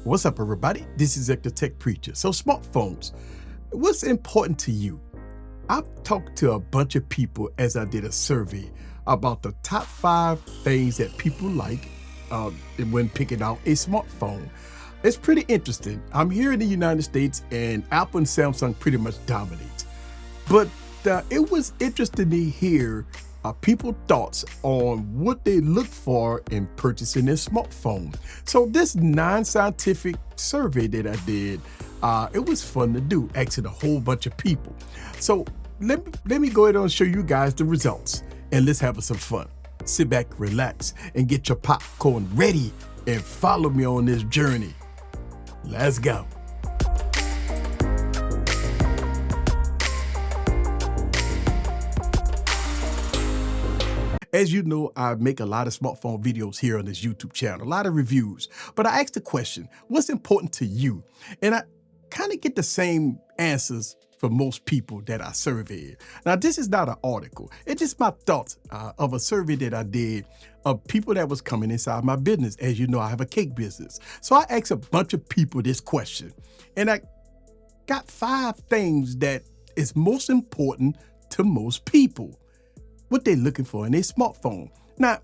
What's up, everybody? This is the Tech Preacher. So smartphones, what's important to you? I've talked to a bunch of people as I did a survey about the top 5 things that people like when picking out a smartphone. It's pretty interesting. I'm here in the United States and Apple and Samsung pretty much dominates. But it was interesting to hear people's thoughts on what they look for in purchasing their smartphone. So this non-scientific survey that I did, it was fun to do, asking a whole bunch of people. So let me go ahead and show you guys the results and let's have some fun. Sit back, relax, and get your popcorn ready and follow me on this journey. Let's go. As you know, I make a lot of smartphone videos here on this YouTube channel, a lot of reviews, but I asked the question, what's important to you? And I kind of get the same answers for most people that I surveyed. Now, this is not an article. It's just my thoughts of a survey that I did of people that was coming inside my business. As you know, I have a cake business. So I asked a bunch of people this question, and I got 5 things that is most important to most people. What they're looking for in their smartphone. Now,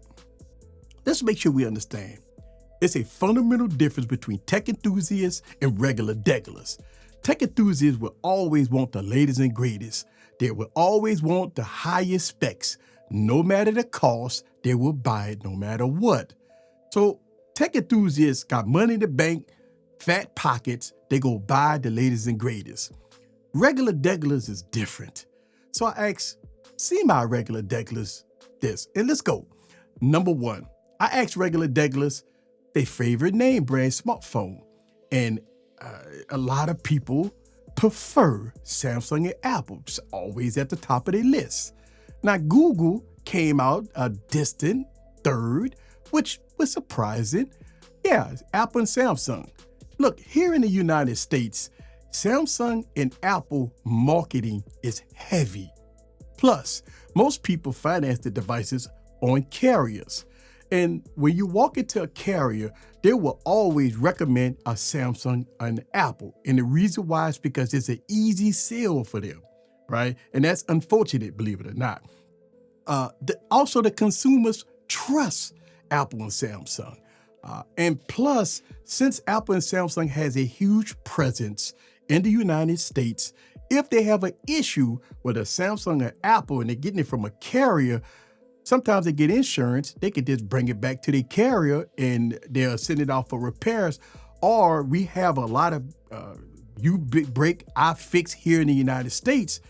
let's make sure we understand. It's a fundamental difference between tech enthusiasts and regular degglers. Tech enthusiasts will always want the latest and greatest. They will always want the highest specs. No matter the cost, they will buy it no matter what. So tech enthusiasts got money in the bank, fat pockets, they go buy the latest and greatest. Regular degglers is different. So I asked semi-regular degglers this, and let's go. Number 1, I asked regular degglers their favorite name brand smartphone, and a lot of people prefer Samsung and Apple. It's always at the top of their list. Now, Google came out a distant third, which was surprising. Yeah, Apple and Samsung. Look, here in the United States, Samsung and Apple marketing is heavy. Plus, most people finance the devices on carriers. And when you walk into a carrier, they will always recommend a Samsung and an Apple. And the reason why is because it's an easy sale for them, right? And that's unfortunate, believe it or not. Also, the consumers trust Apple and Samsung. And plus, since Apple and Samsung has a huge presence in the United States, if they have an issue with a Samsung or Apple and they're getting it from a carrier, sometimes they get insurance, they can just bring it back to the carrier and they'll send it off for repairs. Or we have a lot of you break, I fix here in the United States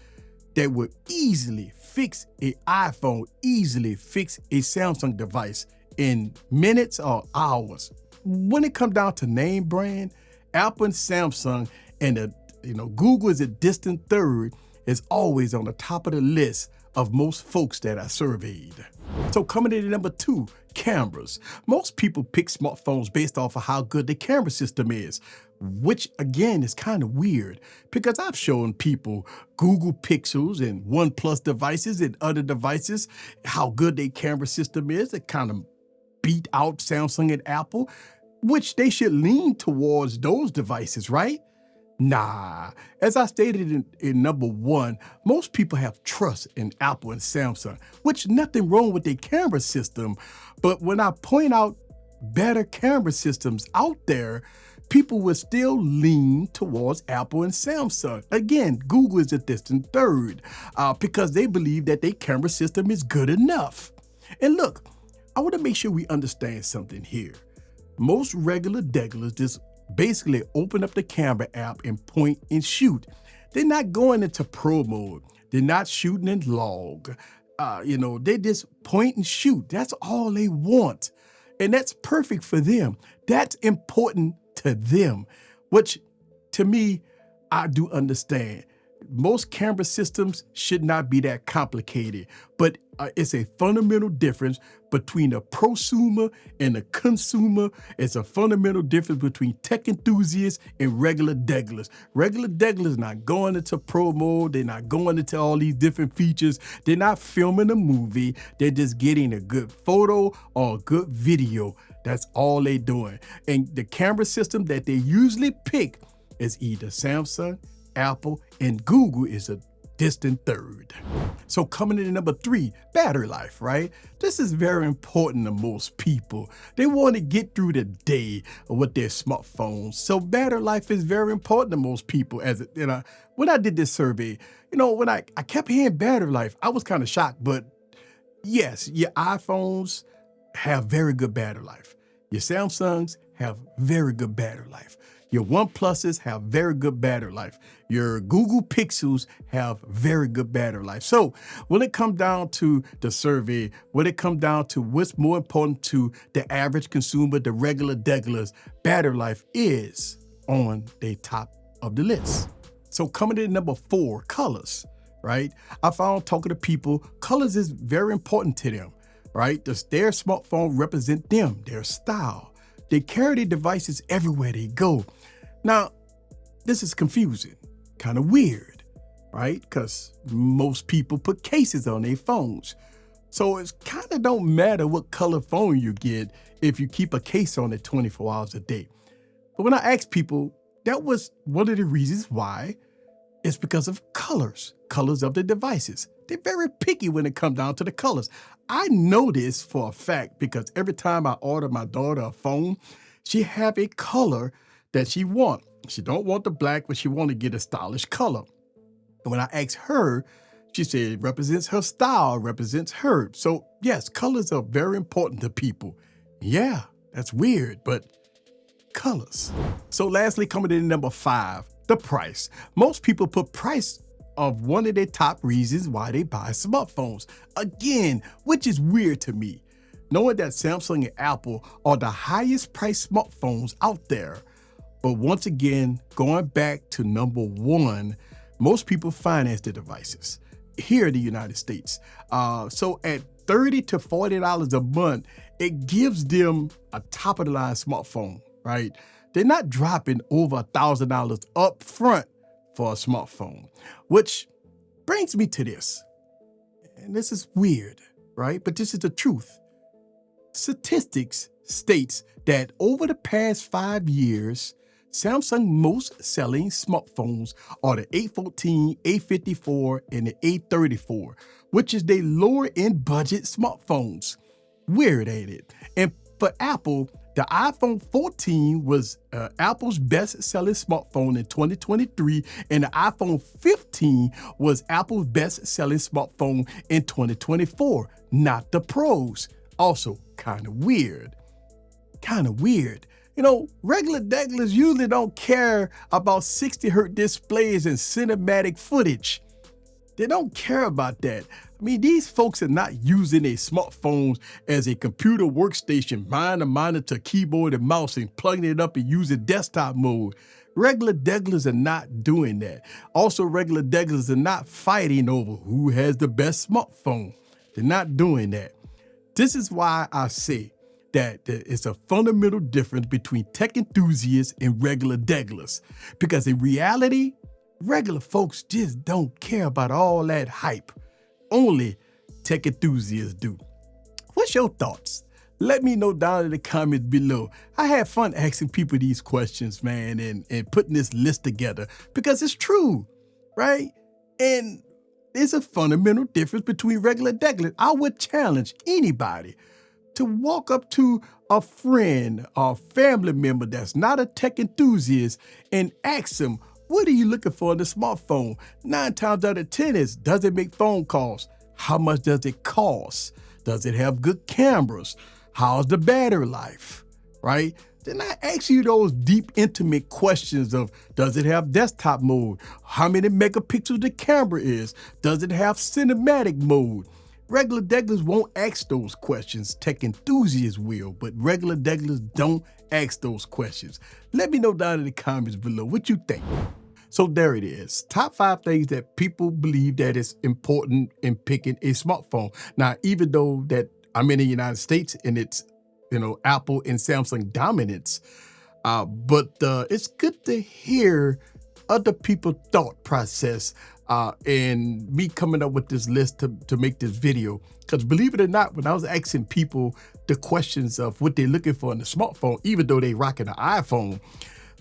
that would easily fix an iPhone, easily fix a Samsung device in minutes or hours. When it comes down to name brand, Apple and Samsung and Google is a distant third, is always on the top of the list of most folks that I surveyed. So coming in at number 2, cameras. Most people pick smartphones based off of how good the camera system is, which again is kind of weird because I've shown people Google Pixels and OnePlus devices and other devices, how good their camera system is. It kind of beat out Samsung and Apple, which they should lean towards those devices, right? Nah, as I stated in number 1, most people have trust in Apple and Samsung, which nothing wrong with their camera system. But when I point out better camera systems out there, people will still lean towards Apple and Samsung. Again, Google is a distant third because they believe that their camera system is good enough. And look, I want to make sure we understand something here. Most regular degglers just basically open up the camera app and point and shoot. They're not going into pro mode. They're not shooting in log. They just point and shoot. That's all they want. And that's perfect for them. That's important to them, which to me, I do understand. Most camera systems should not be that complicated, but it's a fundamental difference between a prosumer and a consumer. It's a fundamental difference between tech enthusiasts and regular degglers. Regular degglers not going into pro mode. They're not going into all these different features. They're not filming a movie. They're just getting a good photo or a good video. That's all they doing. And the camera system that they usually pick is either Samsung, Apple, and Google is a distant third. So coming in at number 3, battery life, right? This is very important to most people. They want to get through the day with their smartphones. So battery life is very important to most people. When I did this survey, when I kept hearing battery life, I was kind of shocked. But yes, your iPhones have very good battery life. Your Samsungs have very good battery life. Your OnePluses have very good battery life. Your Google Pixels have very good battery life. So when it comes down to the survey, when it comes down to what's more important to the average consumer, the regular degulars, battery life is on the top of the list. So coming in at number 4, colors, right? I found talking to people, colors is very important to them, right? Their smartphone represent them, their style. They carry their devices everywhere they go. Now, this is confusing, kind of weird, right? Because most people put cases on their phones. So it's kind of don't matter what color phone you get if you keep a case on it 24 hours a day. But when I asked people, that was one of the reasons why. It's because of colors of the devices. They're very picky when it comes down to the colors. I know this for a fact because every time I order my daughter a phone, she have a color that she want. She don't want the black, but she want to get a stylish color. And when I asked her, she said it represents her style, represents her. So yes, colors are very important to people. Yeah, that's weird, but colors. So lastly, coming in at number 5, the price. Most people put price of one of their top reasons why they buy smartphones. Again, which is weird to me, knowing that Samsung and Apple are the highest priced smartphones out there. But once again, going back to number 1, most people finance their devices here in the United States. So at $30 to $40 a month, it gives them a top of the line smartphone, right? They're not dropping over $1,000 up front for a smartphone, which brings me to this. And this is weird, right? But this is the truth. Statistics states that over the past 5 years, Samsung most selling smartphones are the A14, A54, and the A34, which is their lower end budget smartphones. Weird, ain't it? And for Apple, the iPhone 14 was Apple's best-selling smartphone in 2023, and the iPhone 15 was Apple's best-selling smartphone in 2024, not the Pros. Also, kind of weird. Regular degulars usually don't care about 60 hertz displays and cinematic footage. They don't care about that. I mean, these folks are not using their smartphones as a computer workstation, buying a monitor, keyboard, and mouse, and plugging it up and using desktop mode. Regular degulars are not doing that. Also, regular degulars are not fighting over who has the best smartphone. They're not doing that. This is why I say that it's a fundamental difference between tech enthusiasts and regular degulars. Because in reality, regular folks just don't care about all that hype. Only tech enthusiasts do. What's your thoughts? Let me know down in the comments below. I had fun asking people these questions, man, and putting this list together because it's true, right? And there's a fundamental difference between regular degulars. I would challenge anybody to walk up to a friend or family member that's not a tech enthusiast and ask them, what are you looking for in the smartphone? 9 times out of 10 is, does it make phone calls? How much does it cost? Does it have good cameras? How's the battery life, right? Then I ask you those deep, intimate questions of, does it have desktop mode? How many megapixels the camera is? Does it have cinematic mode? Regular degulars won't ask those questions. Tech enthusiasts will, but regular degulars don't ask those questions. Let me know down in the comments below what you think. So there it is. Top 5 things that people believe that is important in picking a smartphone. Now, even though that I'm in the United States and it's, Apple and Samsung dominance, but it's good to hear other people's thought process and me coming up with this list to make this video. Because believe it or not, when I was asking people the questions of what they're looking for in the smartphone, even though they rocking an iPhone,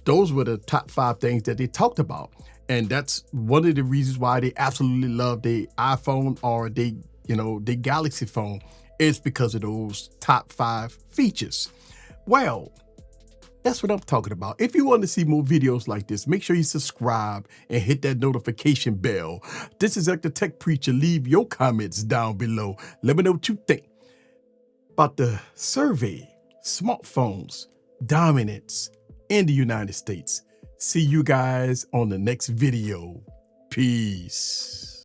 those were the top 5 things that they talked about. And that's one of the reasons why they absolutely love their iPhone or their Galaxy phone, is because of those top 5 features. Well, that's what I'm talking about. If you want to see more videos like this, make sure you subscribe and hit that notification bell. This is the Tech Preacher. Leave your comments down below. Let me know what you think about the survey, smartphones dominance in the United States. See you guys on the next video. Peace.